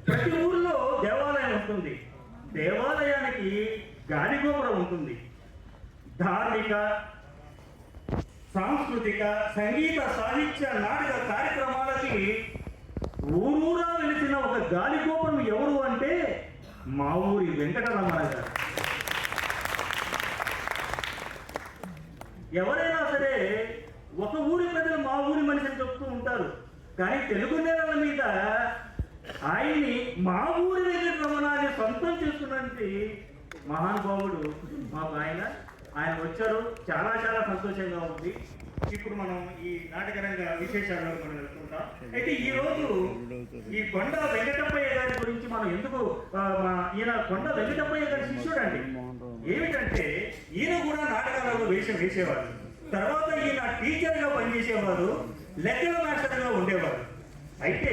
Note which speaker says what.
Speaker 1: ప్రతి ఊరిలో దేవాలయం ఉంటుంది. దేవాలయానికి గాలిగోపురం ఉంటుంది. ధార్మిక, సాంస్కృతిక, సంగీత, సాహిత్య, నాటక కార్యక్రమాలకి ఊరూరా వెలిసిన ఒక గాలిగోపురం ఎవరు అంటే మా ఊరి వెంకటరమణ గారు. ఎవరైనా సరే ఒక ఊరి ప్రజలు మా ఊరి మనిషి అని చెప్తూ ఉంటారు, కానీ తెలుగు నేలల మీద ఆయన్ని మా ఊరి వెంకటరమణ అని సొంతం చేసుకున్నది మహానుభావుడు మాకు ఆయన వచ్చారు. చాలా చాలా సంతోషంగా ఉంది. ఇప్పుడు మనం ఈ నాటకరంగ విశేషాల్లో మనం వెళ్తుంటాం. అయితే ఈ రోజు ఈ కొండ వెంకటప్పయ్య గారి గురించి మనం ఎందుకు ఈయన కొండ వెంకటప్పయ్య గారి శిష్యుడు అండి. ఏమిటంటే ఈయన కూడా నాటకాలలో వేషం వేసేవారు. తర్వాత ఈయన టీచర్గా పనిచేసేవారు, లెక్కల మాస్టర్గా ఉండేవారు. అయితే